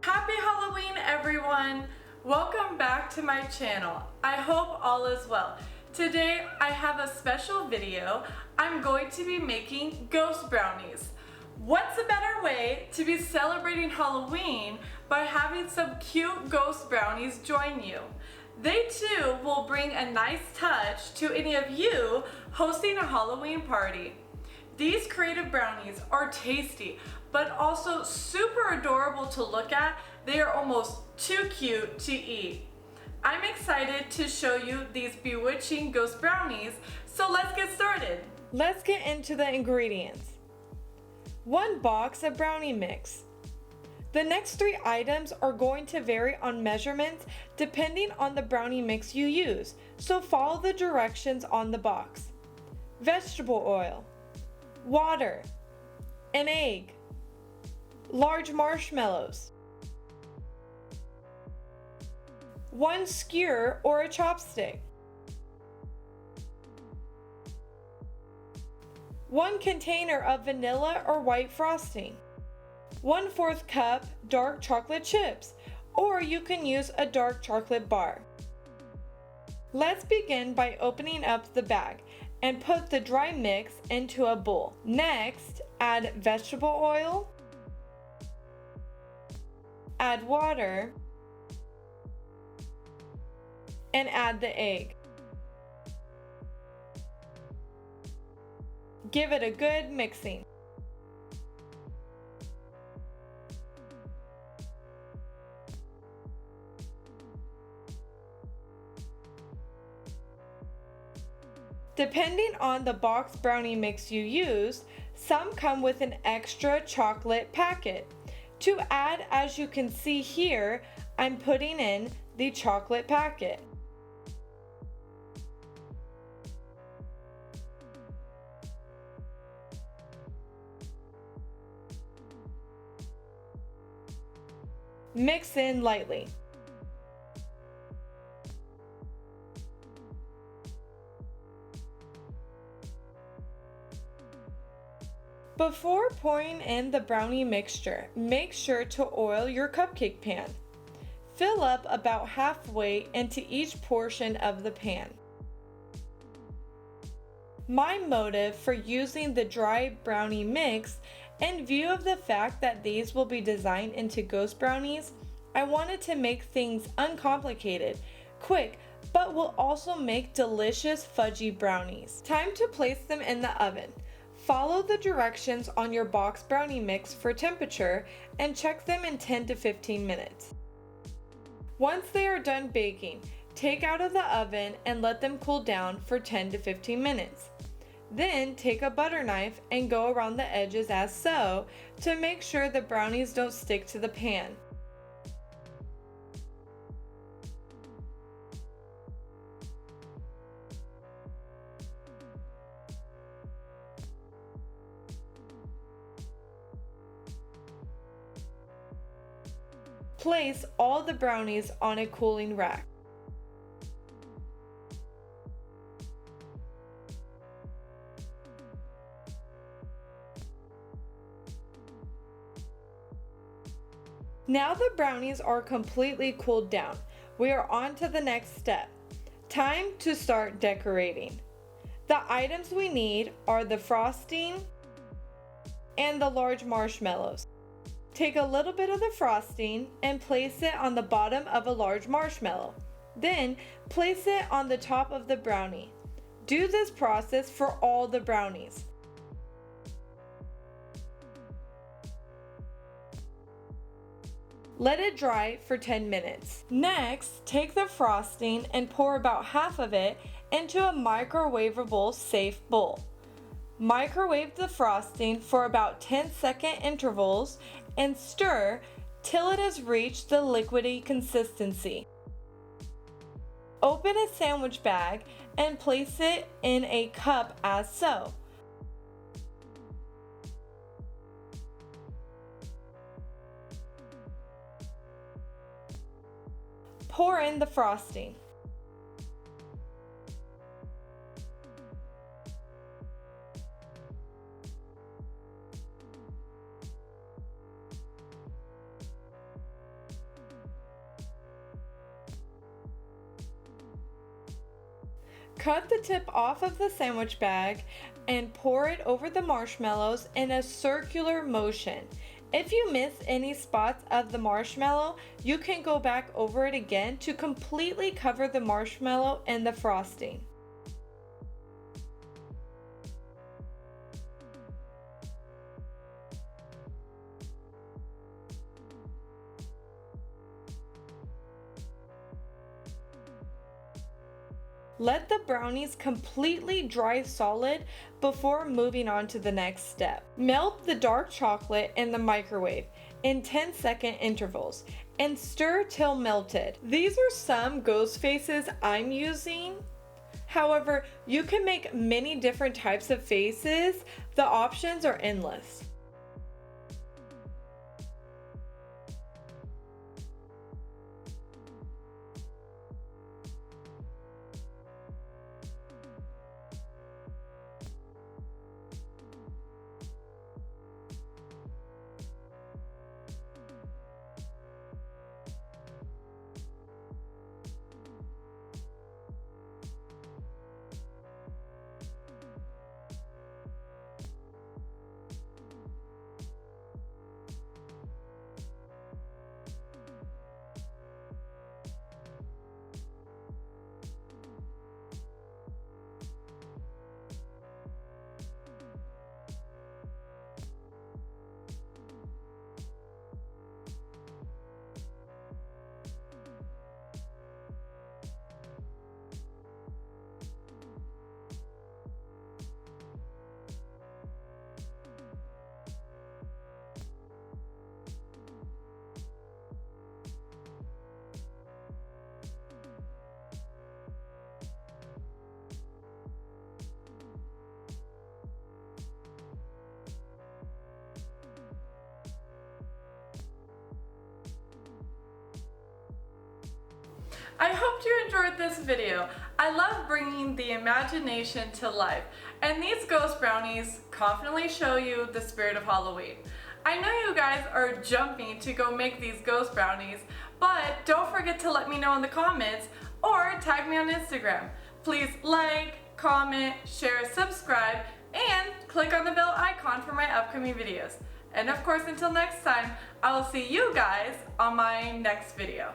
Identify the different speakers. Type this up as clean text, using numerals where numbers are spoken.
Speaker 1: Happy Halloween, everyone! Welcome back to my channel. I hope all is well. Today I have a special video. I'm going to be making ghost brownies. What's a better way to be celebrating Halloween by having some cute ghost brownies join you? They too will bring a nice touch to any of you hosting a Halloween party. These creative brownies are tasty, but also super adorable to look at. They are almost too cute to eat. I'm excited to show you these bewitching ghost brownies, so let's get started. Let's get into the ingredients. 1 box of brownie mix. The next 3 items are going to vary on measurements depending on the brownie mix you use, so follow the directions on the box. Vegetable oil, water, an egg, large marshmallows, 1 skewer or a chopstick, 1 container of vanilla or white frosting, 1/4 cup dark chocolate chips, or you can use a dark chocolate bar. Let's begin by opening up the bag and put the dry mix into a bowl. Next, add vegetable oil, add water, and add the egg. Give it a good mixing. Depending on the box brownie mix you use, some come with an extra chocolate packet. To add, as you can see here, I'm putting in the chocolate packet. Mix in lightly. Before pouring in the brownie mixture, make sure to oil your cupcake pan. Fill up about halfway into each portion of the pan. My motive for using the dry brownie mix, in view of the fact that these will be designed into ghost brownies, I wanted to make things uncomplicated, quick, but will also make delicious fudgy brownies. Time to place them in the oven. Follow the directions on your box brownie mix for temperature and check them in 10 to 15 minutes. Once they are done baking, take out of the oven and let them cool down for 10 to 15 minutes. Then take a butter knife and go around the edges as so to make sure the brownies don't stick to the pan. Place all the brownies on a cooling rack. Now the brownies are completely cooled down. We are on to the next step. Time to start decorating. The items we need are the frosting and the large marshmallows. Take a little bit of the frosting and place it on the bottom of a large marshmallow. Then place it on the top of the brownie. Do this process for all the brownies. Let it dry for 10 minutes. Next, take the frosting and pour about half of it into a microwavable safe bowl. Microwave the frosting for about 10-second intervals and stir till it has reached the liquidy consistency. Open a sandwich bag and place it in a cup as so. Pour in the frosting. Cut the tip off of the sandwich bag and pour it over the marshmallows in a circular motion. If you miss any spots of the marshmallow, you can go back over it again to completely cover the marshmallow and the frosting. Let the brownies completely dry solid before moving on to the next step. Melt the dark chocolate in the microwave in 10-second intervals and stir till melted. These are some ghost faces I'm using. However, you can make many different types of faces. The options are endless. I hope you enjoyed this video. I love bringing the imagination to life, and these ghost brownies confidently show you the spirit of Halloween. I know you guys are jumping to go make these ghost brownies, but don't forget to let me know in the comments or tag me on Instagram. Please like, comment, share, subscribe, and click on the bell icon for my upcoming videos. And of course, until next time, I will see you guys on my next video.